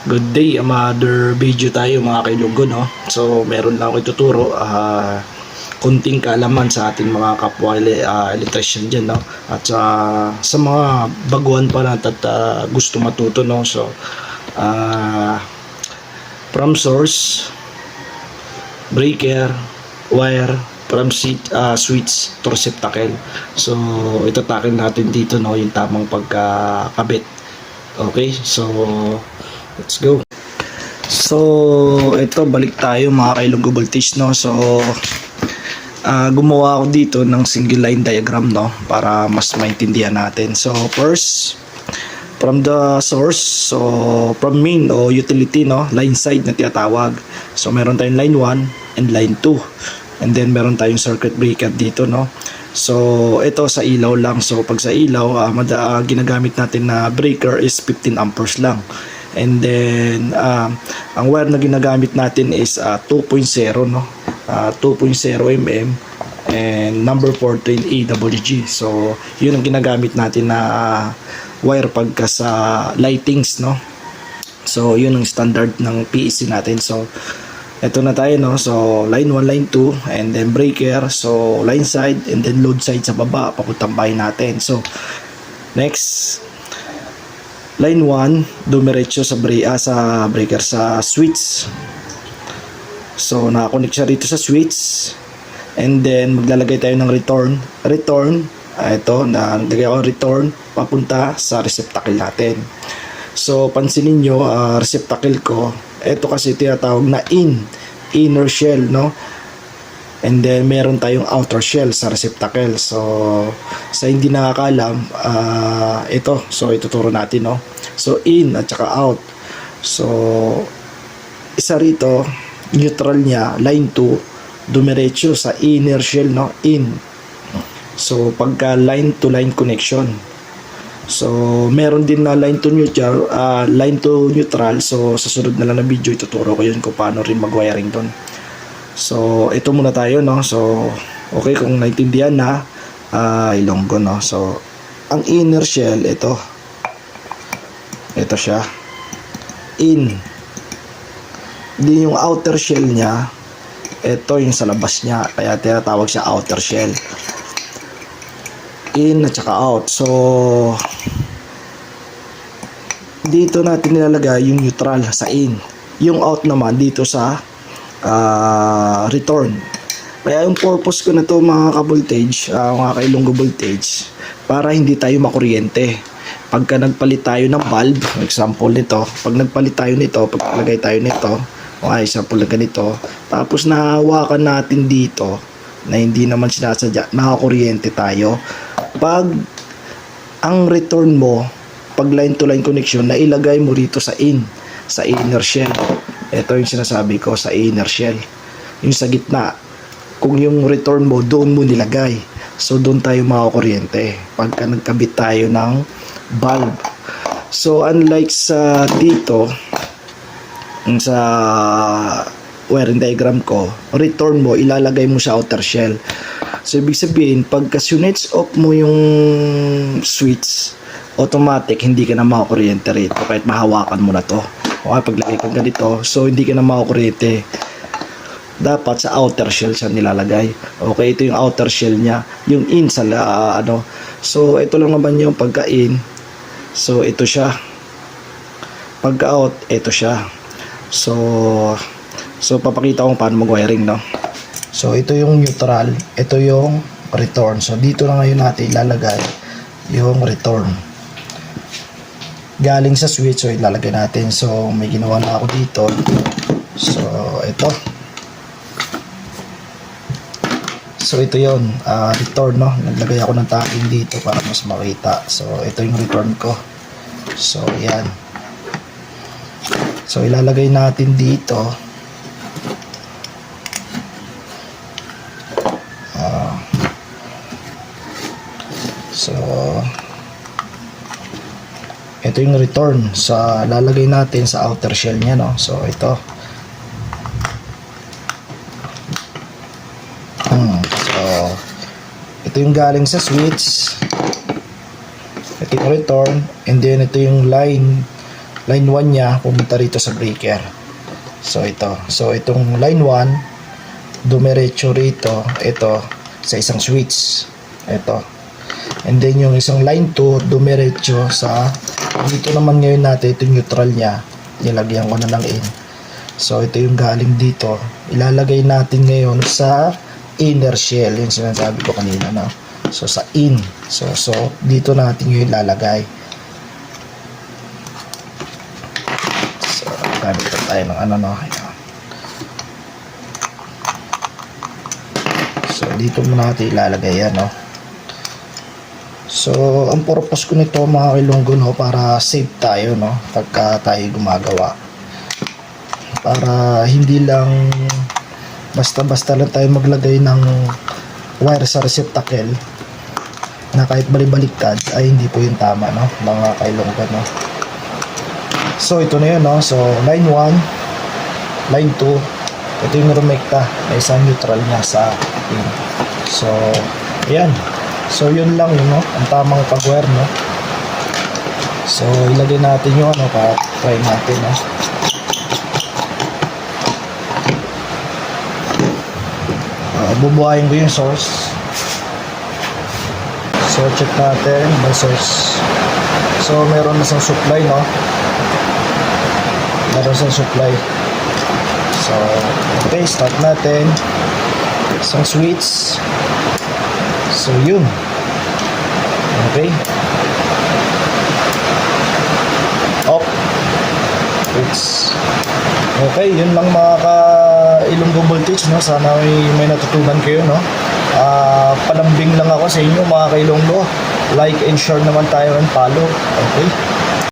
Good day, another video tayo mga kailugo, no? So, meron lang ako ituturo, kunting kaalaman sa ating mga kapwa electrician dyan, no? At sa mga baguhan pa natin at gusto matuto, no? So, from source, breaker, wire, from switch to receptacle. So, itatakil natin dito, no? Yung tamang pagkakabit. Okay, so let's go. So, ito balik tayo mga kailunggo voltage, no. So, gumawa ako dito ng single line diagram, no, para mas maintindihan natin. So, first from the source, so from main o utility, no, line side na tinatawag. So, meron tayong line 1 and line 2. And then meron tayong circuit breaker dito, no. So, ito sa ilaw lang. So, pag sa ilaw, ginagamit natin na breaker is 15 amperes lang. And then, ang wire na ginagamit natin is 2.0, no? 2.0 mm and number 14 AWG. So, yun ang ginagamit natin na wire pagka sa lightings, no? So, yun ang standard ng PEC natin. So, ito na tayo, no? So, line 1, line 2, and then breaker. So, line side, and then load side sa baba, papuntang bahay natin. So, next, line 1, dumiretso sa breaker, sa switch. So, nakakonect siya rito sa switch. And then, maglalagay tayo ng return. Ito, nalagay ako return, papunta sa receptacle natin. So, pansinin nyo, receptacle ko, ito kasi tinatawag na inner shell, no? And then meron tayong outer shell sa receptacle. So, sa hindi nakakalam, ito, so ituturo natin, no? So, in at saka out. So, isa rito, neutral niya, line 2, dumiretso sa inner shell, no? In. So, pagka line to line connection. So, meron din na line to neutral. So, sa sunod na lang na video, ituturo ko yun kung paano rin mag-wiring doon. So, ito muna tayo, no? So, okay, kung naintindihan na, ilonggo, no? So, ang inner shell, ito siya, in. Din yung outer shell niya, ito yung sa labas niya, kaya tinatawag siya outer shell. In at saka out. So, dito natin nilalagay yung neutral sa in. Yung out naman dito sa return. Kaya yung purpose ko na to mga ka-voltage, mga kailunggo voltage, para hindi tayo makuryente. Pagka nagpalit tayo ng bulb, example nito, pag nagpalit tayo nito, paglagay tayo nito, example na ganito, tapos nahawakan natin dito, na hindi naman sinasadya, nakakuryente tayo. Pag ang return mo, pag line to line connection, na ilagay mo rito sa inner shell. Ito yung sinasabi ko, sa inner shell. Yung sa gitna. Kung yung return mo, doon mo nilagay. So, doon tayo makakuryente. Pagka nagkabit tayo ng bulb. So, unlike sa dito, sa wiring diagram ko, return mo, ilalagay mo sa outer shell. So, ibig sabihin, pagka switch off mo yung switch, automatic, hindi ka na makakuryente rito. Kahit mahawakan mo na to. Okay, paglagay ko ganito, so hindi ka na makakuryente. Dapat sa outer shell siya nilalagay. Okay, ito yung outer shell niya. Yung in sa, So, ito lang naman yung pagka-in. So, ito siya. Pagka-out, ito siya. So, papakita ko paano mag-wiring, no? So, ito yung neutral, ito yung return. So, dito na ngayon natin ilalagay yung return. Galing sa switch, so ilalagay natin. So, may ginawa na ako dito. So, ito. So, ito yun, return, no? Naglagay ako ng tagging dito para mas makita. So, ito yung return ko. So, yan. So, ilalagay natin dito. So, ito yung return sa lalagay natin sa outer shell niya, no? So, ito. So, ito yung galing sa switch. Ito yung return. And then, ito yung line line 1 niya pumunta rito sa breaker. So ito. So itong line 1 dumiretso rito, ito sa isang switch. Ito. And then yung isang line 2 dumiretso sa dito naman ngayon natin, ito neutral niya. Nilagyan ko na ng in. So ito yung galing dito. Ilalagay natin ngayon sa inner shell, yung sinasabi ko kanina, no? So sa in. So dito natin yung ilalagay. So gamit tayo ng ano, no? Ayan. So dito muna natin ilalagay yan, no? So ang purpose ko nito mga Ilonggo, no, para safe tayo, no, pagka tayo gumagawa. Para hindi lang basta-basta lang tayo maglagay ng wire sa receptacle na kahit balibaliktad ay hindi po yung tama, no, mga kailonggo, no. So ito na yun, no. So line 1, line 2, ito yung rumekta na isang neutral niya sa in. So ayan. So yun lang yun, no, ang tamang pag-wire, no. So ilagay natin yung ano, para try natin, no. Bubuhayin ko yung source. So check natin by source. So meron na siyang supply, no. Meron siyang supply. So okay, start natin. Isang switch. So yun. Okay. Off. Switch. Okay, yun lang mga ka-Ilonggo voltage, no. Sana may natutunan kayo, no. Palambing lang ako sa inyo mga ka-Ilonggo. Like and share naman tayo and follow. Okay.